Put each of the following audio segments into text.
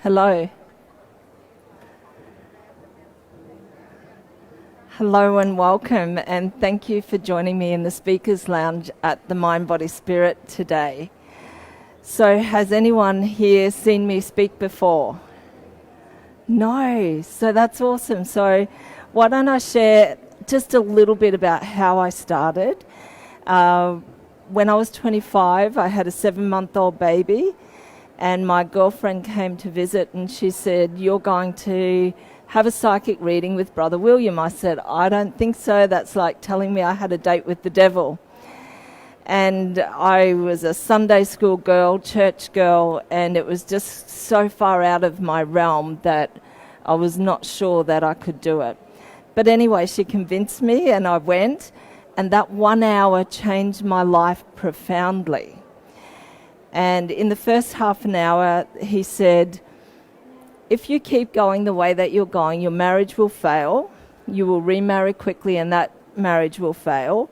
Hello. Hello and welcome, and thank you for joining me in the Speakers Lounge at the Mind Body Spirit today. So has anyone here seen me speak before? No, so that's awesome. So why don't I share just a little bit about how I started. When I was 25, I had a 7-month-old baby, and my girlfriend came to visit and she said, "You're going to have a psychic reading with Brother William." I said, "I don't think so. That's like telling me I had a date with the devil." And I was a Sunday school girl, church girl, and it was just so far out of my realm that I was not sure that I could do it. But anyway, she convinced me and I went, and that 1 hour changed my life profoundly. And in the first half an hour, he said, "If you keep going the way that you're going, your marriage will fail. You will remarry quickly and that marriage will fail.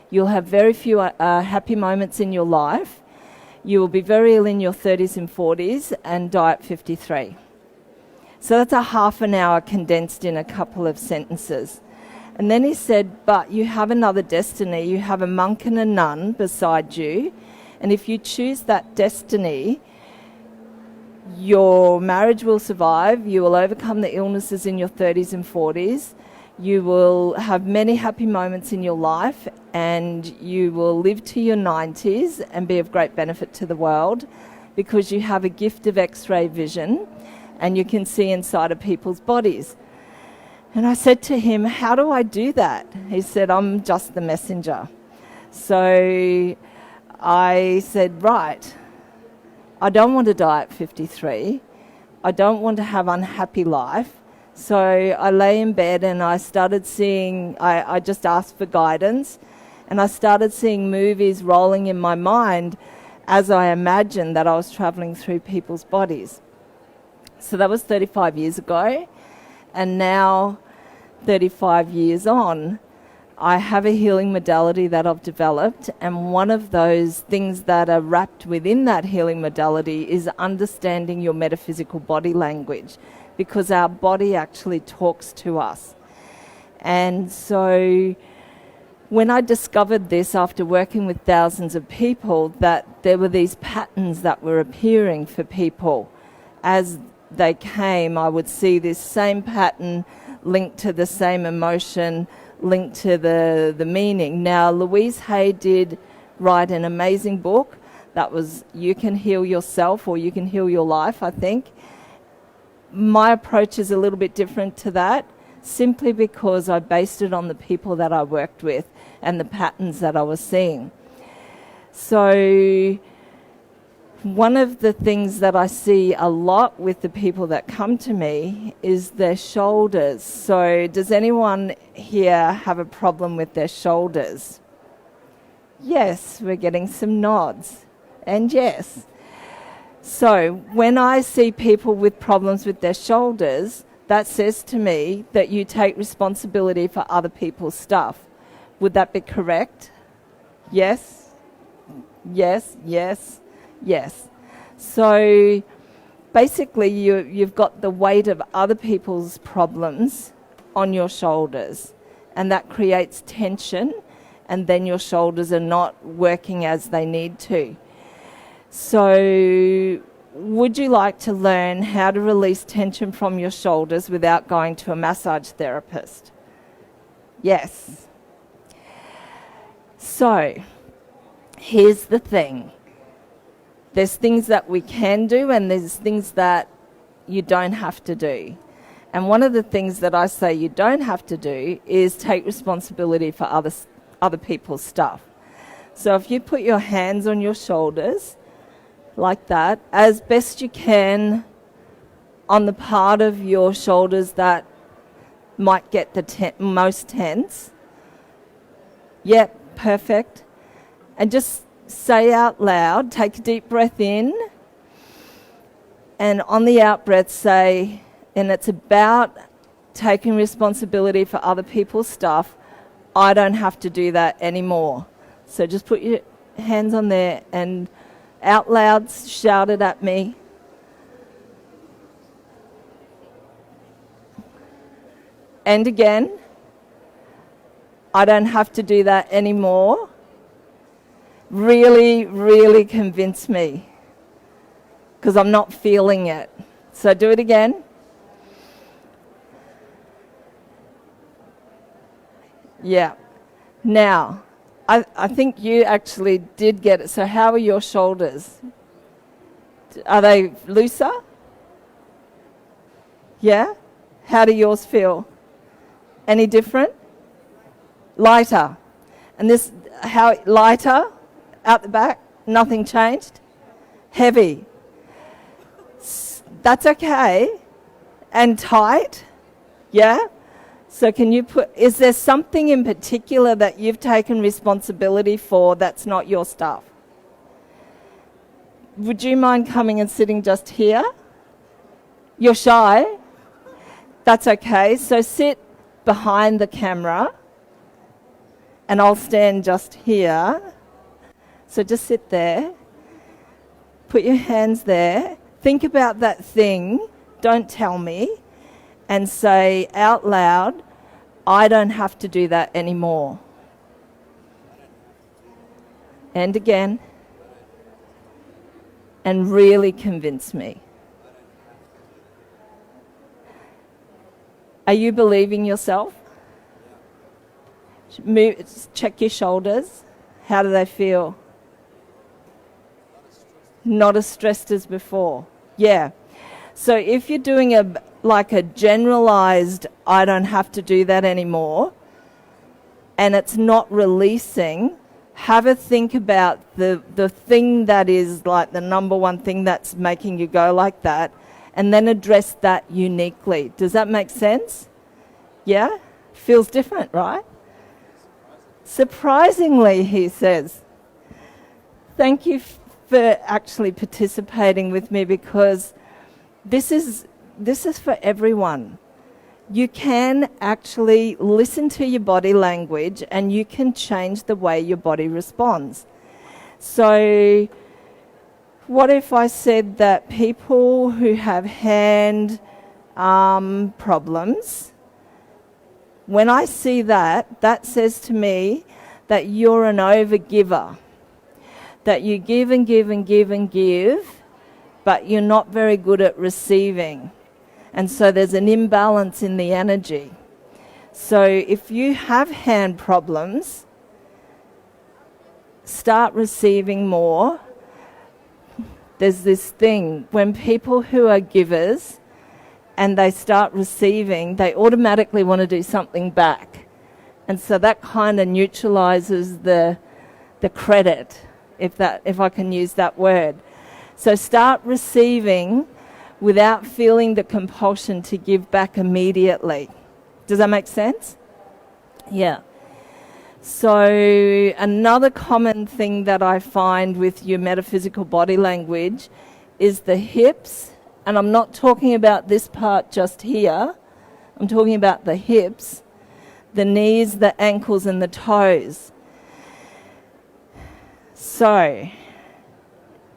You'll have very few happy moments in your life. You will be very ill in your 30s and 40s and die at 53. So that's a half an hour condensed in a couple of sentences. And then he said, "But you have another destiny. You have a monk and a nun beside you. And if you choose that destiny, your marriage will survive, you will overcome the illnesses in your 30s and 40s, you will have many happy moments in your life, and you will live to your 90s and be of great benefit to the world because you have a gift of X-ray vision and you can see inside of people's bodies." And I said to him, "How do I do that?" He said, "I'm just the messenger." So I said, right, I don't want to die at 53. I don't want to have unhappy life. So I lay in bed and I started seeing, I just asked for guidance, and I started seeing movies rolling in my mind as I imagined that I was traveling through people's bodies. So that was 35 years ago, and now 35 years on, I have a healing modality that I've developed, and one of those things that are wrapped within that healing modality is understanding your metaphysical body language, because our body actually talks to us. And so when I discovered this after working with thousands of people, that there were these patterns that were appearing for people as they came, I would see this same pattern linked to the same emotion, linked to the meaning. Now, Louise Hay did write an amazing book that was You Can Heal Yourself, or You Can Heal Your Life, I think. My approach is a little bit different to that, simply because I based it on the people that I worked with and the patterns that I was seeing. So one of the things that I see a lot with the people that come to me is their shoulders. So does anyone here have a problem with their shoulders? Yes, we're getting some nods. And yes. So when I see people with problems with their shoulders, that says to me that you take responsibility for other people's stuff. Would that be correct? Yes? Yes, yes. Yes. So basically you've got the weight of other people's problems on your shoulders, and that creates tension, and then your shoulders are not working as they need to. So would you like to learn how to release tension from your shoulders without going to a massage therapist? Yes. So here's the thing. There's things that we can do, and there's things that you don't have to do. And one of the things that I say you don't have to do is take responsibility for other people's stuff. So if you put your hands on your shoulders like that, as best you can on the part of your shoulders that might get the most tense. Yep, perfect. And just say out loud, take a deep breath in, and on the out breath say, and it's about taking responsibility for other people's stuff, I don't have to do that anymore. So just put your hands on there and out loud shout it at me. And again, I don't have to do that anymore. Really, really convince me, because I'm not feeling it. So do it again. Yeah. Now, I think you actually did get it. So how are your shoulders? Are they looser? Yeah? How do yours feel? Any different? Lighter. And this, how lighter out the back? Nothing changed? Heavy. That's okay. And tight? Yeah? So can you is there something in particular that you've taken responsibility for that's not your stuff? Would you mind coming and sitting just here? You're shy? That's okay. So sit behind the camera and I'll stand just here. So just sit there. Put your hands there. Think about that thing. Don't tell me. And say out loud, I don't have to do that anymore. And again. And really convince me. Are you believing yourself? Check your shoulders. How do they feel? Not as stressed as before. Yeah. So if you're doing a generalized, I don't have to do that anymore, and it's not releasing, have a think about the thing that is like the number one thing that's making you go like that, and then address that uniquely. Does that make sense? Yeah? Feels different, right? Surprisingly, he says. Thank you for actually participating with me, because this is for everyone. You can actually listen to your body language and you can change the way your body responds. So what if I said that people who have hand problems, when I see that, that says to me that you're an overgiver, that you give and give and give and give, but you're not very good at receiving. And so there's an imbalance in the energy. So if you have hand problems, start receiving more. There's this thing, when people who are givers and they start receiving, they automatically want to do something back. And so that kind of neutralizes the credit, if I can use that word. So start receiving without feeling the compulsion to give back immediately. Does that make sense? Yeah. So another common thing that I find with your metaphysical body language is the hips. And I'm not talking about this part just here. I'm talking about the hips, the knees, the ankles, and the toes. So,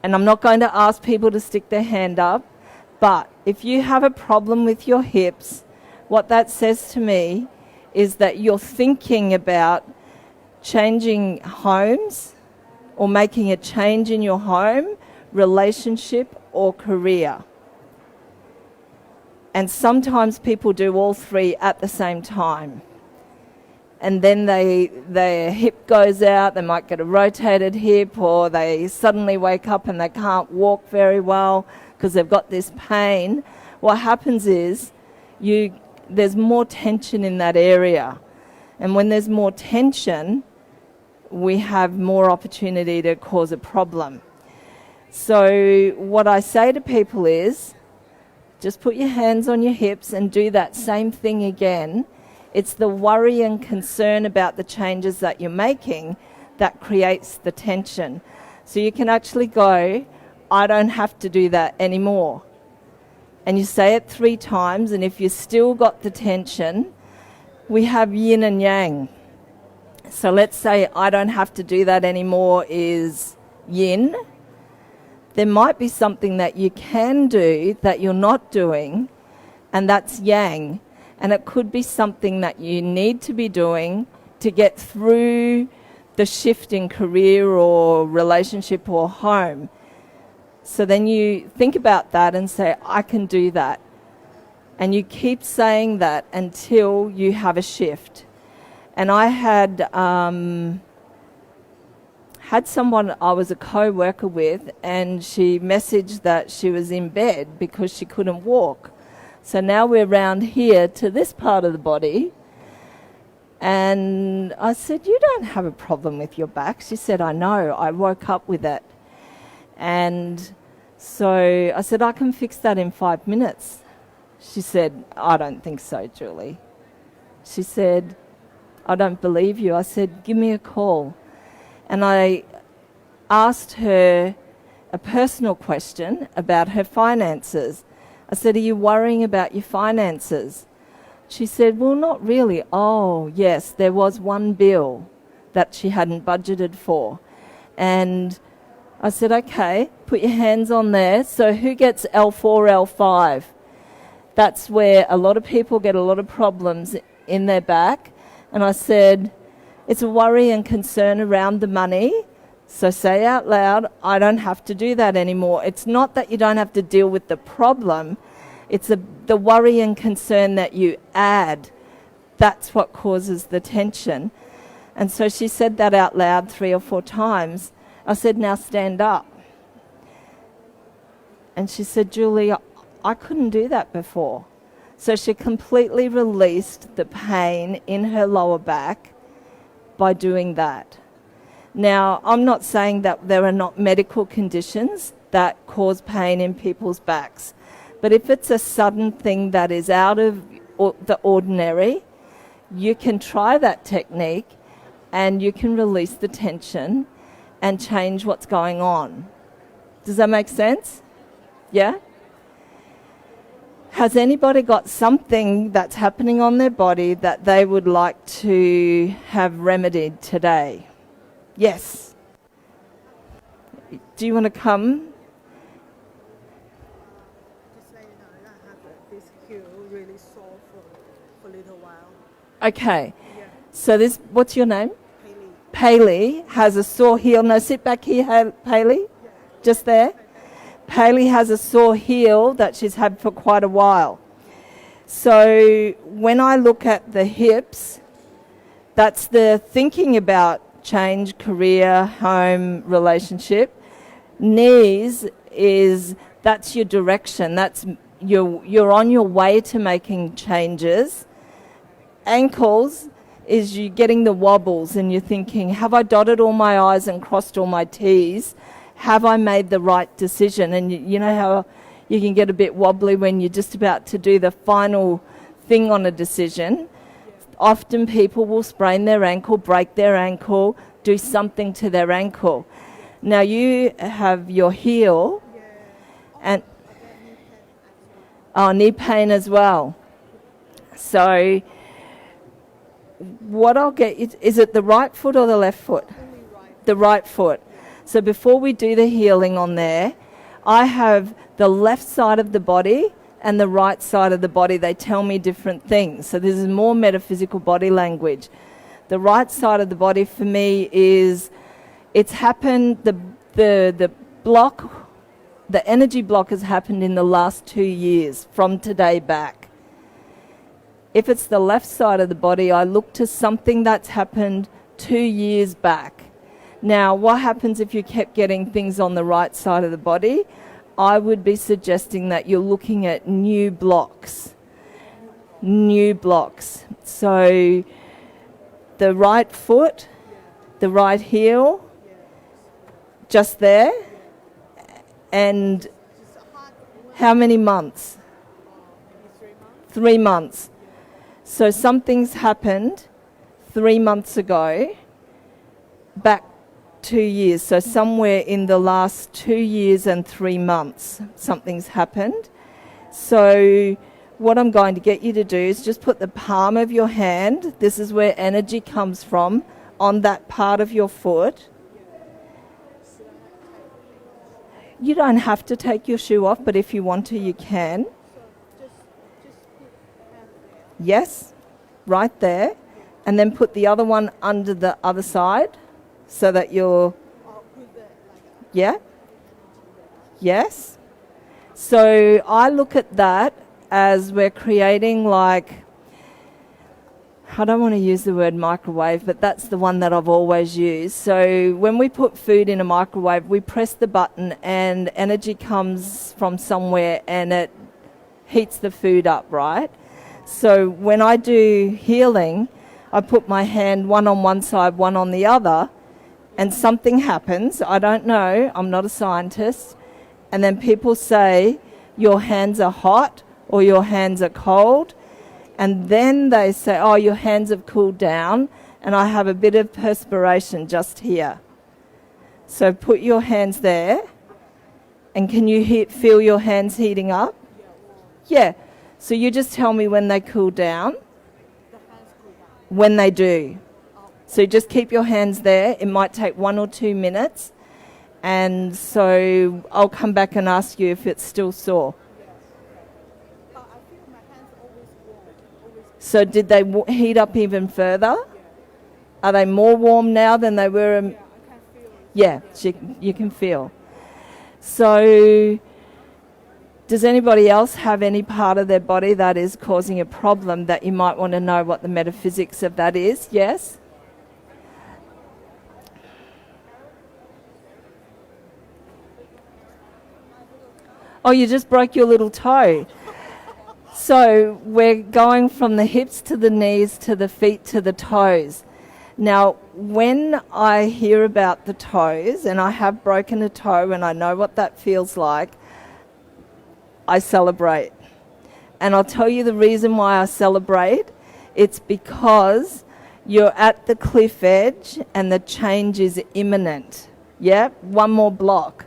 and I'm not going to ask people to stick their hand up, but if you have a problem with your hips, what that says to me is that you're thinking about changing homes or making a change in your home, relationship, or career. And sometimes people do all three at the same time. And then their hip goes out, they might get a rotated hip, or they suddenly wake up and they can't walk very well because they've got this pain. What happens is there's more tension in that area. And when there's more tension, we have more opportunity to cause a problem. So what I say to people is, just put your hands on your hips and do that same thing again. It's the worry and concern about the changes that you're making that creates the tension. So you can actually go, I don't have to do that anymore. And you say it 3 times, and if you've still got the tension, we have yin and yang. So let's say I don't have to do that anymore is yin. There might be something that you can do that you're not doing, and that's yang. And it could be something that you need to be doing to get through the shift in career or relationship or home. So then you think about that and say, I can do that. And you keep saying that until you have a shift. And I had someone I was a co-worker with, and she messaged that she was in bed because she couldn't walk. So now we're round here to this part of the body. And I said, you don't have a problem with your back. She said, I know, I woke up with it. And so I said, I can fix that in 5 minutes. She said, I don't think so, Julie. She said, I don't believe you. I said, give me a call. And I asked her a personal question about her finances. I said, are you worrying about your finances? She said, well, not really. Oh, yes, there was one bill that she hadn't budgeted for. And I said, okay, put your hands on there. So who gets L4, L5? That's where a lot of people get a lot of problems in their back. And I said, it's a worry and concern around the money. So say out loud, I don't have to do that anymore. It's not that you don't have to deal with the problem. It's the worry and concern that you add. That's what causes the tension. And so she said that out loud 3 or 4 times. I said, now stand up. And she said, Julie, I couldn't do that before. So she completely released the pain in her lower back by doing that. Now, I'm not saying that there are not medical conditions that cause pain in people's backs. But if it's a sudden thing that is out of the ordinary, you can try that technique and you can release the tension and change what's going on. Does that make sense? Yeah? Has anybody got something that's happening on their body that they would like to have remedied today? Yes. Do you want to come? Okay, so this, what's your name? Paley has a sore heel. No, sit back here, Paley. Just there. Paley has a sore heel that she's had for quite a while. So when I look at the hips, that's the thinking about change, career, home, relationship. Knees that's your direction. That's you're on your way to making changes. Ankles is you getting the wobbles and you're thinking, have I dotted all my I's and crossed all my T's? Have I made the right decision? And you know how you can get a bit wobbly when you're just about to do the final thing on a decision? Often people will sprain their ankle, break their ankle, do something to their ankle. Now you have your heel and knee pain as well. So what I'll get is it the right foot or the left foot? The right foot. So before we do the healing on there, I have the left side of the body and the right side of the body. They tell me different things. So this is more metaphysical body language. The right side of the body for me is, it's happened, the block, the energy block has happened in the last 2 years from today back. If it's the left side of the body, I look to something that's happened 2 years back. Now, what happens if you kept getting things on the right side of the body? I would be suggesting that you're looking at new blocks. New blocks. So the right foot, the right heel, just there. And how many months? 3 months. So something's happened 3 months ago, back 2 years. So somewhere in the last 2 years and 3 months, something's happened. So what I'm going to get you to do is just put the palm of your hand, this is where energy comes from, on that part of your foot. You don't have to take your shoe off, but if you want to, you can. Yes, right there. And then put the other one under the other side so that you're, yeah, yes. So I look at that as we're creating like, I don't want to use the word microwave, but that's the one that I've always used. So when we put food in a microwave, we press the button and energy comes from somewhere and it heats the food up, right? So when I do healing, I put my hand one on one side, one on the other, and something happens. I don't know. I'm not a scientist. And then people say, your hands are hot or your hands are cold. And then they say, oh, your hands have cooled down, and I have a bit of perspiration just here. So put your hands there, and can you feel your hands heating up? Yeah. So you just tell me when they cool down. When they do. So just keep your hands there. It might take 1 or 2 minutes. And so I'll come back and ask you if it's still sore. So did they heat up even further? Are they more warm now than they were? Yeah, you can feel. So does anybody else have any part of their body that is causing a problem that you might want to know what the metaphysics of that is? Yes? Oh, you just broke your little toe. So we're going from the hips to the knees to the feet to the toes. Now, when I hear about the toes, and I have broken a toe and I know what that feels like, I celebrate. And I'll tell you the reason why I celebrate. It's because you're at the cliff edge and the change is imminent. Yeah? One more block.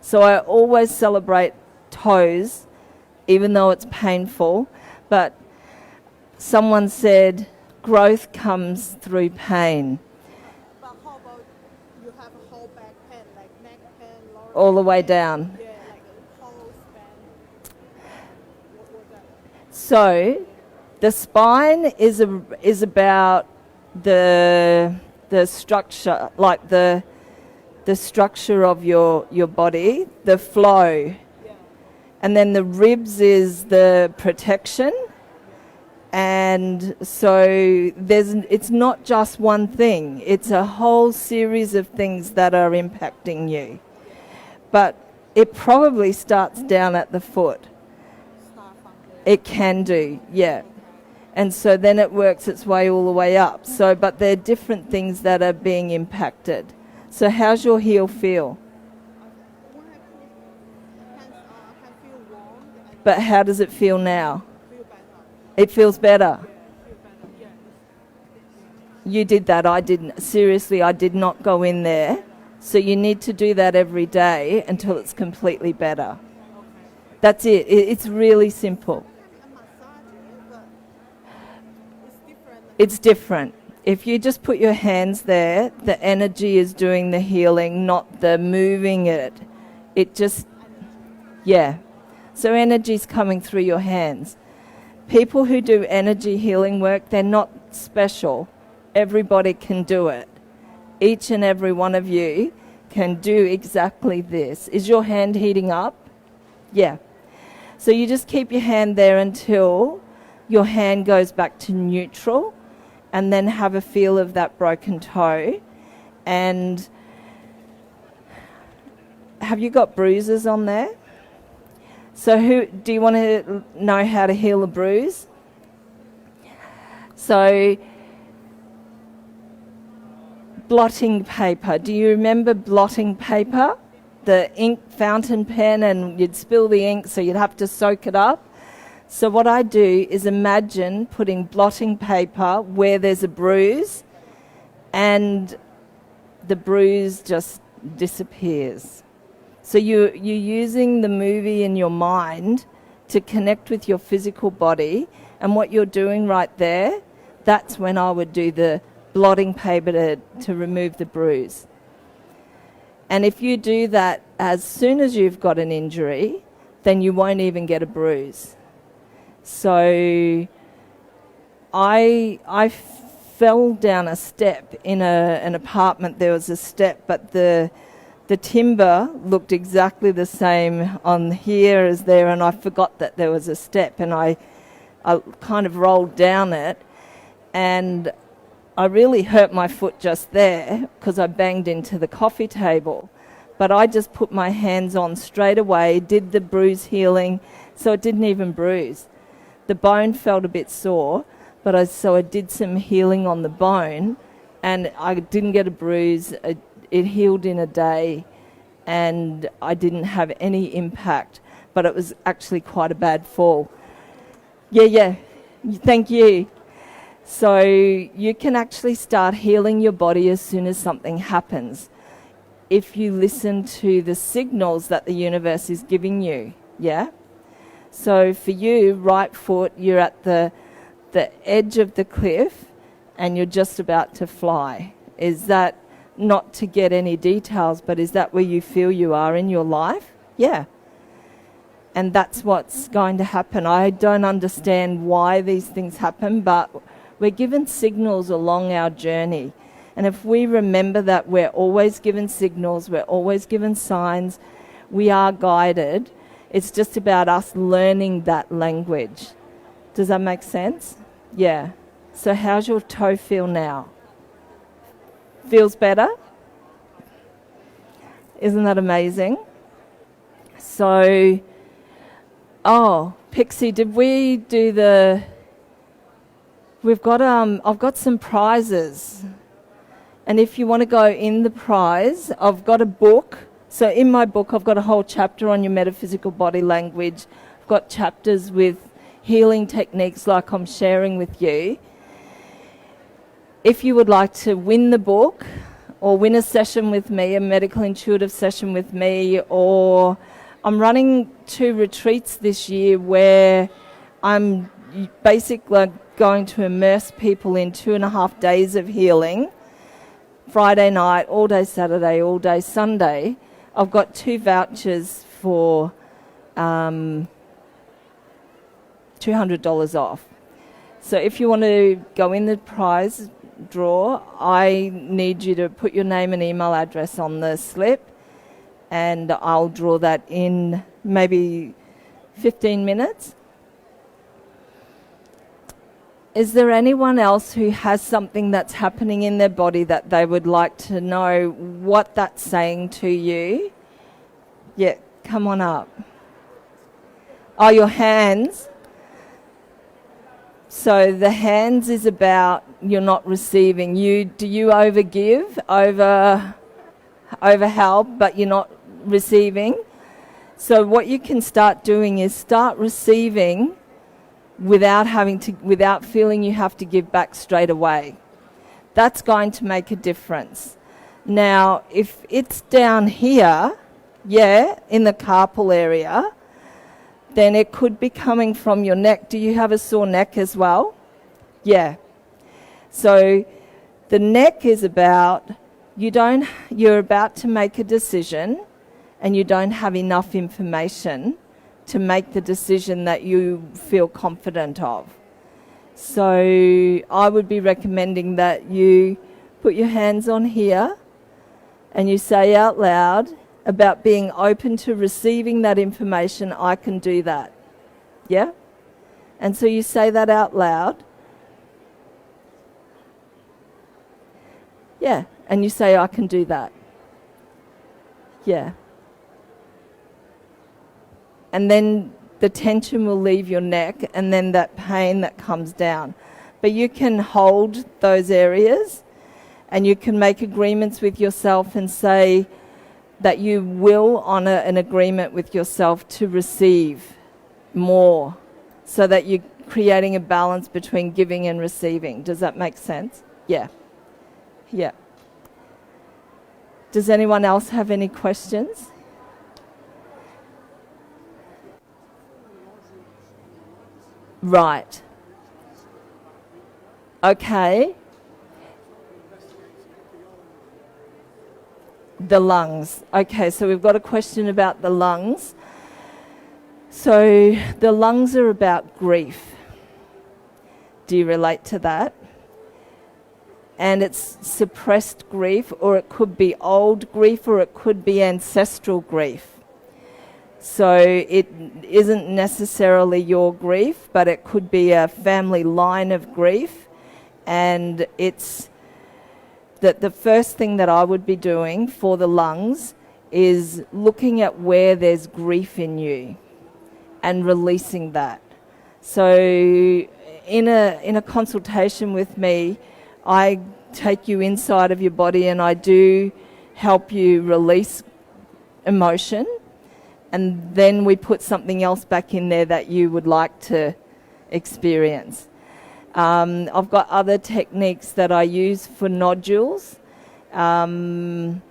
So I always celebrate toes, even though it's painful. But someone said growth comes through pain. But how about you have a whole back pain, like neck pain, lower All the way pain? down. Yeah, like a whole span. What was that? So the spine is about the structure, like the structure of your body, the flow. And then the ribs is the protection. And so it's not just one thing. It's a whole series of things that are impacting you. But it probably starts down at the foot. It can do, yeah. And so then it works its way all the way up. So, but there are different things that are being impacted. So how's your heel feel? But how does it feel now? It feels better. You did that, I didn't. Seriously, I did not go in there. So you need to do that every day until it's completely better. That's it. It's really simple. It's different. If you just put your hands there, the energy is doing the healing, not the moving it. It just, yeah. So energy's coming through your hands. People who do energy healing work, they're not special. Everybody can do it. Each and every one of you can do exactly this. Is your hand heating up? Yeah. So you just keep your hand there until your hand goes back to neutral, and then have a feel of that broken toe. And have you got bruises on there? So do you want to know how to heal a bruise? So blotting paper. Do you remember blotting paper? The ink fountain pen, and you'd spill the ink, so you'd have to soak it up. So what I do is imagine putting blotting paper where there's a bruise, and the bruise just disappears. So you're using the movie in your mind to connect with your physical body, and what you're doing right there, that's when I would do the blotting paper to remove the bruise. And if you do that as soon as you've got an injury, then you won't even get a bruise. So I fell down a step in an apartment. There was a step, but the timber looked exactly the same on here as there, and I forgot that there was a step, and I kind of rolled down it, and I really hurt my foot just there because I banged into the coffee table. But I just put my hands on straight away, did the bruise healing, so it didn't even bruise. The bone felt a bit sore, but I did some healing on the bone, and I didn't get a bruise. It healed in a day, and I didn't have any impact, but it was actually quite a bad fall. Yeah, thank you. So you can actually start healing your body as soon as something happens, if you listen to the signals that the universe is giving you, yeah? So for you, right foot, you're at the edge of the cliff and you're just about to fly. Is that, not to get any details, but is that where you feel you are in your life? Yeah. And that's what's going to happen. I don't understand why these things happen, but we're given signals along our journey. And if we remember that we're always given signals, we're always given signs, we are guided, it's just about us learning that language. Does that make sense? Yeah. So how's your toe feel now? Feels better? Isn't that amazing? So, Pixie, did we do the... I've got some prizes. And if you want to go in the prize, I've got a book. So in my book, I've got a whole chapter on your metaphysical body language. I've got chapters with healing techniques like I'm sharing with you. If you would like to win the book or win a session with me, a medical intuitive session with me, or I'm running 2 retreats this year where I'm basically going to immerse people in 2.5 days of healing. Friday night, all day Saturday, all day Sunday. I've got 2 vouchers for $200 off. So if you want to go in the prize draw, I need you to put your name and email address on the slip, and I'll draw that in maybe 15 minutes. Is there anyone else who has something that's happening in their body that they would like to know what that's saying to you? Yeah, come on up. Oh, your hands. So the hands is about you're not receiving. Do you overgive, over help, but you're not receiving? So what you can start doing is start receiving without feeling you have to give back straight away. That's going to make a difference. Now, if it's down here, in the carpal area, then it could be coming from your neck. Do you have a sore neck as well? Yeah. So the neck is about, you're about to make a decision and you don't have enough information to make the decision that you feel confident of. So I would be recommending that you put your hands on here and you say out loud about being open to receiving that information. I can do that. Yeah? And so you say that out loud. Yeah. And you say, I can do that. Yeah. And then the tension will leave your neck, and then that pain that comes down. But you can hold those areas, and you can make agreements with yourself and say that you will honour an agreement with yourself to receive more, so that you're creating a balance between giving and receiving. Does that make sense? Yeah. Yeah. Does anyone else have any questions? Right. Okay. The lungs. Okay, so we've got a question about the lungs. So the lungs are about grief. Do you relate to that? And it's suppressed grief, or it could be old grief, or it could be ancestral grief. So it isn't necessarily your grief, but it could be a family line of grief. And it's that the first thing that I would be doing for the lungs is looking at where there's grief in you and releasing that. So in a consultation with me, I take you inside of your body and I do help you release emotion, and then we put something else back in there that you would like to experience. I've got other techniques that I use for nodules. In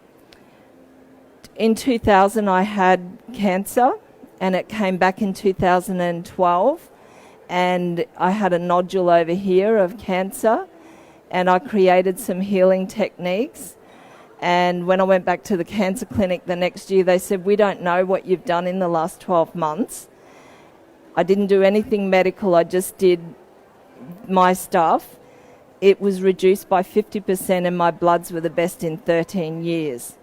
2000 I had cancer and it came back in 2012, and I had a nodule over here of cancer, and I created some healing techniques. And when I went back to the cancer clinic the next year, they said, we don't know what you've done in the last 12 months. I didn't do anything medical, I just did my stuff. It was reduced by 50% and my bloods were the best in 13 years.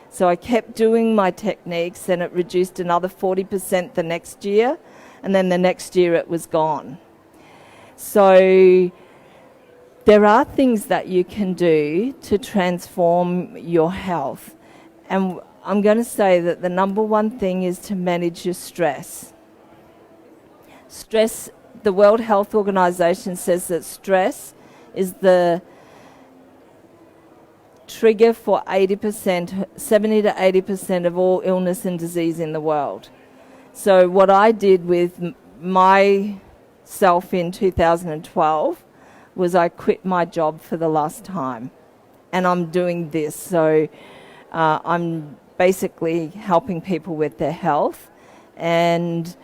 So I kept doing my techniques, and it reduced another 40% the next year, and then the next year it was gone. So there are things that you can do to transform your health. And I'm going to say that the number one thing is to manage your stress. Stress, the World Health Organization says that stress is the trigger for 70 to 80% of all illness and disease in the world. So what I did with myself in 2012 was I quit my job for the last time, and I'm doing this. So I'm basically helping people with their health, and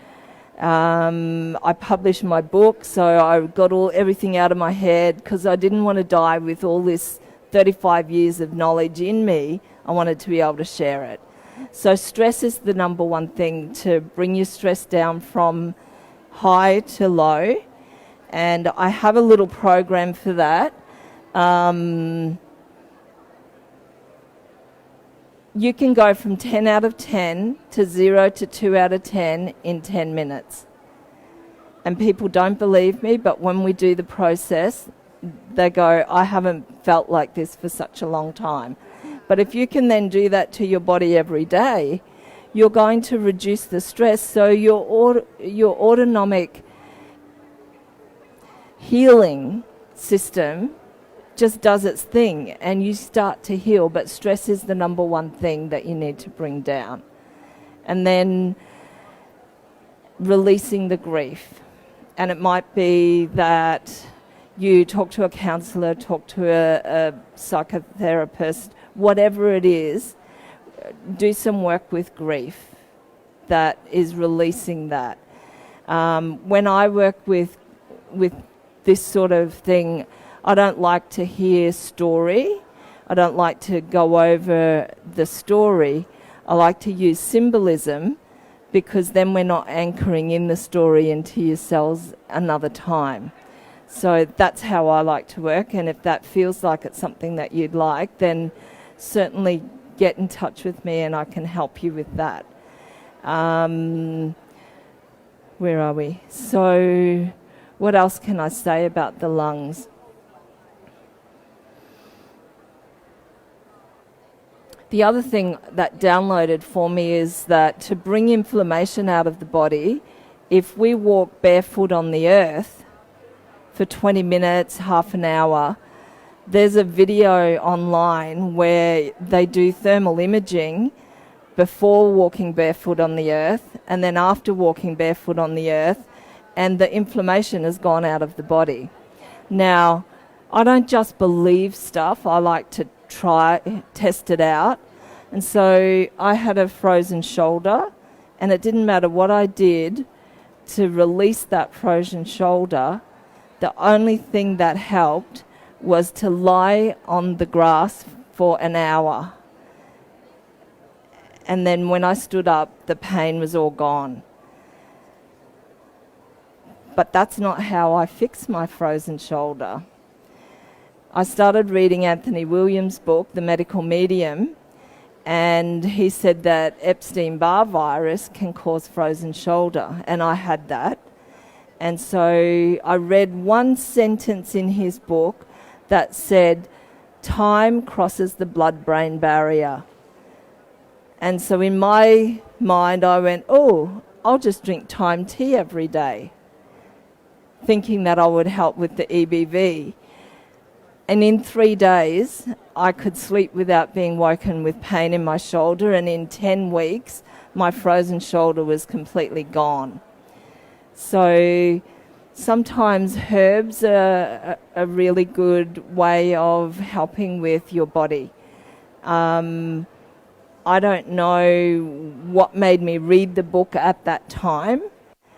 I published my book, so I got everything out of my head because I didn't want to die with all this 35 years of knowledge in me. I wanted to be able to share it. So stress is the number one thing, to bring your stress down from high to low. And I have a little program for that. You can go from 10 out of 10 to 0 to 2 out of 10 in 10 minutes. And people don't believe me, but when we do the process, they go, I haven't felt like this for such a long time. But if you can then do that to your body every day, you're going to reduce the stress. So your autonomic healing system just does its thing and you start to heal. But stress is the number one thing that you need to bring down. And then releasing the grief. And it might be that you talk to a counsellor, talk to a psychotherapist, whatever it is, do some work with grief that is releasing that. When I work with this sort of thing, I don't like to hear story. I don't like to go over the story. I like to use symbolism, because then we're not anchoring in the story into your cells another time. So that's how I like to work, and if that feels like it's something that you'd like, then certainly get in touch with me and I can help you with that. Where are we? So what else can I say about the lungs? The other thing that downloaded for me is that to bring inflammation out of the body, if we walk barefoot on the earth for 20 minutes, half an hour, there's a video online where they do thermal imaging before walking barefoot on the earth and then after walking barefoot on the earth, and the inflammation has gone out of the body. Now, I don't just believe stuff, I like to test it out. And so I had a frozen shoulder, and it didn't matter what I did to release that frozen shoulder. The only thing that helped was to lie on the grass for an hour. And then when I stood up, the pain was all gone. But that's not how I fix my frozen shoulder. I started reading Anthony Williams' book, The Medical Medium, and he said that Epstein-Barr virus can cause frozen shoulder, and I had that. And so I read one sentence in his book that said, time crosses the blood-brain barrier. And so in my mind I went, oh, I'll just drink thyme tea every day, thinking that I would help with the EBV. And in 3 days, I could sleep without being woken with pain in my shoulder, and in 10 weeks, my frozen shoulder was completely gone. So sometimes herbs are a really good way of helping with your body. I don't know what made me read the book at that time.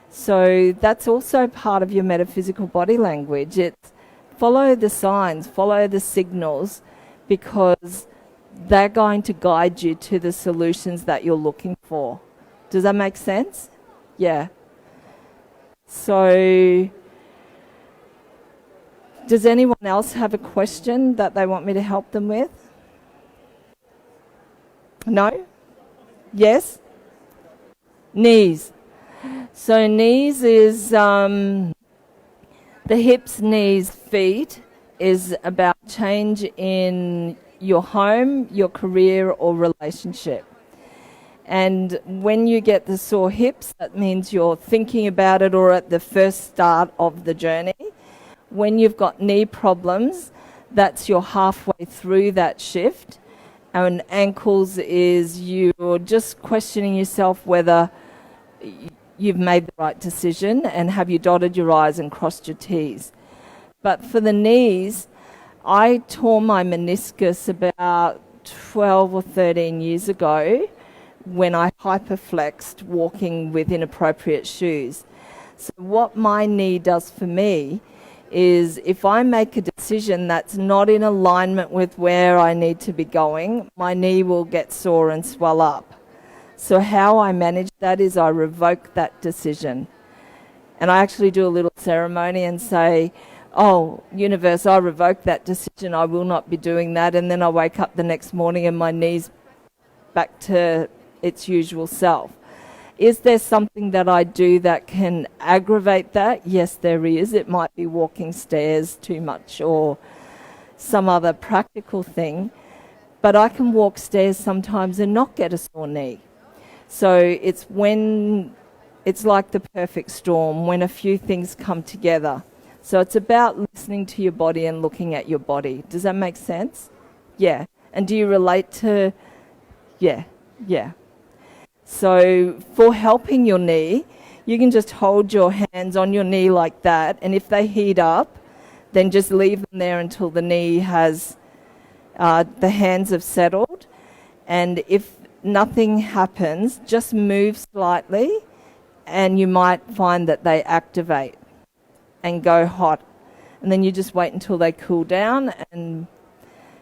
So that's also part of your metaphysical body language. It's follow the signs, follow the signals, because they're going to guide you to the solutions that you're looking for. Does that make sense? Yeah. So, does anyone else have a question that they want me to help them with? No? Yes? Knees. So knees is the hips, knees, feet is about change in your home, your career or relationship. And when you get the sore hips, that means you're thinking about it or at the first start of the journey. When you've got knee problems, that's you're halfway through that shift. And ankles is you're just questioning yourself whether you've made the right decision and have you dotted your I's and crossed your T's. But for the knees, I tore my meniscus about 12 or 13 years ago when I hyperflexed walking with inappropriate shoes. So what my knee does for me is if I make a decision that's not in alignment with where I need to be going, my knee will get sore and swell up. So how I manage that is I revoke that decision. And I actually do a little ceremony and say, oh, universe, I revoke that decision, I will not be doing that. And then I wake up the next morning and my knee's back to its usual self. Is there something that I do that can aggravate that? Yes, there is. It might be walking stairs too much or some other practical thing. But I can walk stairs sometimes and not get a sore knee. So it's like the perfect storm, when a few things come together. So it's about listening to your body and looking at your body. Does that make sense? Yeah. And do you relate to... Yeah. So for helping your knee, you can just hold your hands on your knee like that, and if they heat up, then just leave them there until the knee has, the hands have settled. And if nothing happens, just move slightly, and you might find that they activate and go hot. And then you just wait until they cool down, and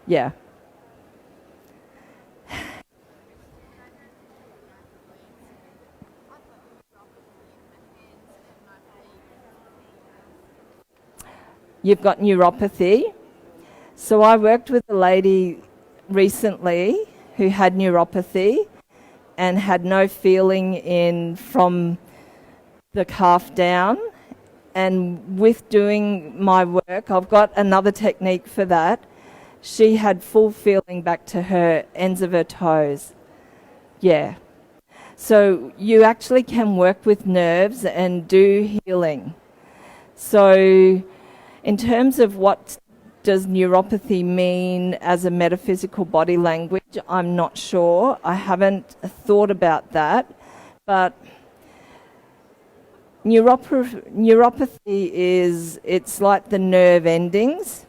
yeah. You've got neuropathy. So I worked with a lady recently who had neuropathy and had no feeling in from the calf down. And with doing my work, I've got another technique for that. She had full feeling back to her ends of her toes. Yeah. So you actually can work with nerves and do healing. So in terms of what does neuropathy mean as a metaphysical body language, I'm not sure. I haven't thought about that. But neuropathy is, it's like the nerve endings.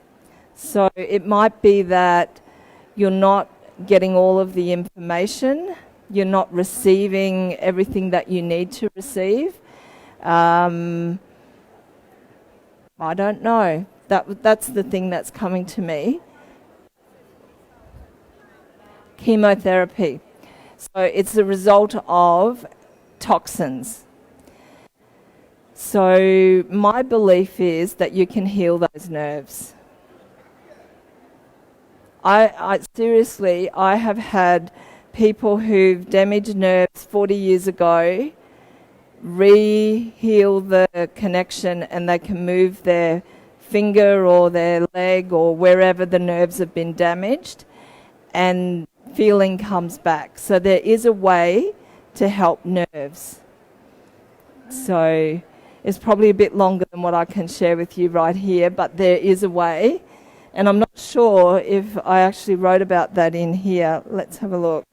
So it might be that you're not getting all of the information, you're not receiving everything that you need to receive. I don't know. That's the thing that's coming to me. Chemotherapy. So it's the result of toxins. So my belief is that you can heal those nerves. I seriously, I have had people who've damaged nerves 40 years ago re-heal the connection, and they can move their finger or their leg or wherever the nerves have been damaged, and feeling comes back. So there is a way to help nerves. So it's probably a bit longer than what I can share with you right here, but there is a way. And I'm not sure if I actually wrote about that in here. Let's have a look.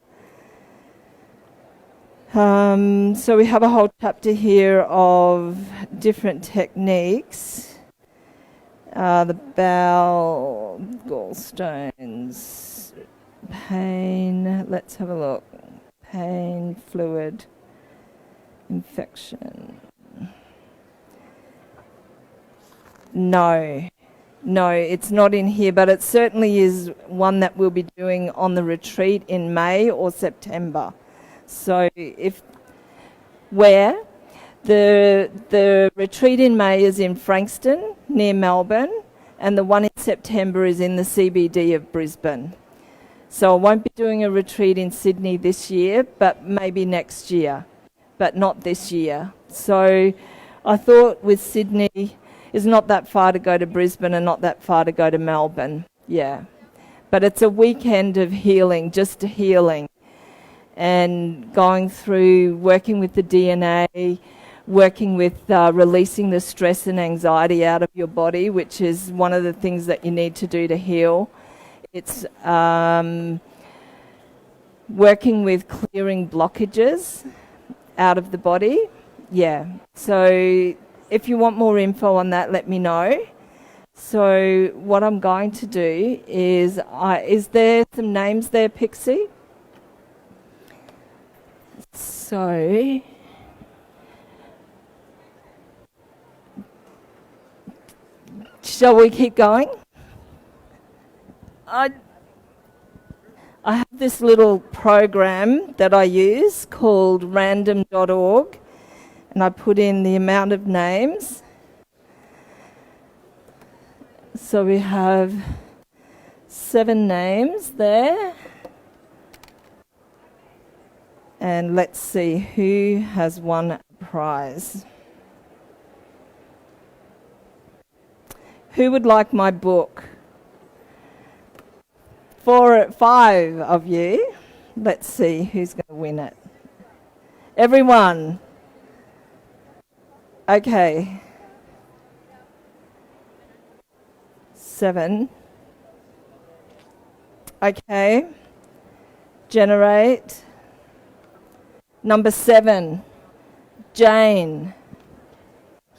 So we have a whole chapter here of different techniques. The bowel, gallstones, pain. Let's have a look. Pain, fluid, infection. No, it's not in here, but it certainly is one that we'll be doing on the retreat in May or September. So where? The retreat in May is in Frankston, near Melbourne, and the one in September is in the CBD of Brisbane. So I won't be doing a retreat in Sydney this year, but maybe next year, but not this year. So I thought with Sydney, it's not that far to go to Brisbane and not that far to go to Melbourne. Yeah. But it's a weekend of healing, just healing. And going through, working with the DNA, working with releasing the stress and anxiety out of your body, which is one of the things that you need to do to heal. It's working with clearing blockages out of the body. Yeah. So if you want more info on that, let me know. So what I'm going to do is there some names there, Pixie? So shall we keep going? I have this little program that I use called random.org, and I put in the amount of names. So we have 7 names there. And let's see who has won a prize. Who would like my book? 5 of you. Let's see who's going to win it. Everyone. Okay. 7. Okay. Generate. Number 7. Jane.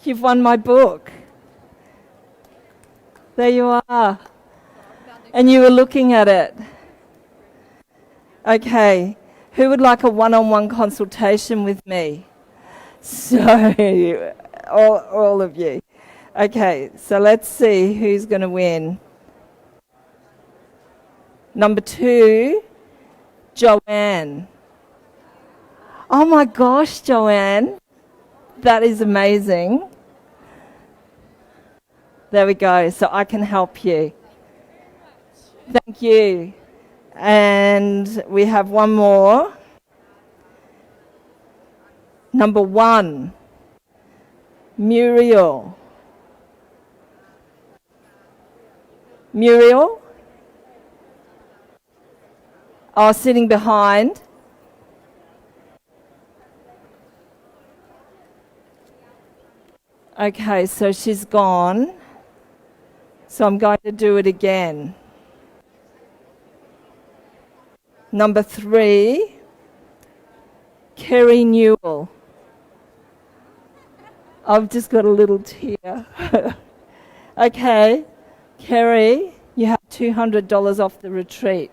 You've won my book. There you are. And you were looking at it. Okay. Who would like a one-on-one consultation with me? So, all of you. Okay, so let's see who's going to win. Number 2, Joanne. Oh my gosh, Joanne. That is amazing. There we go. So I can help you. Thank you. And we have one more. Number 1, Muriel. Muriel? Oh, sitting behind. Okay, so she's gone. So I'm going to do it again. Number 3, Kerry Newell. I've just got a little tear. Okay, Kerry, you have $200 off the retreat.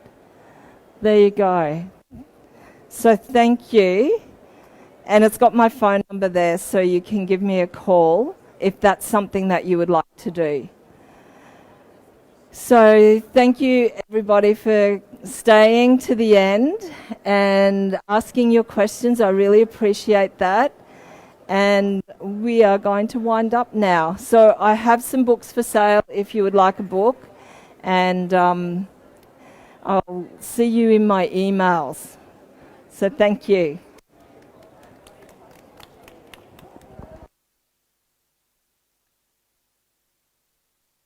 There you go. So thank you. And it's got my phone number there, so you can give me a call if that's something that you would like to do. So thank you, everybody, for staying to the end and asking your questions. I really appreciate that. and we are going to wind up now. So I have some books for sale if you would like a book, and I'll see you in my emails. So thank you.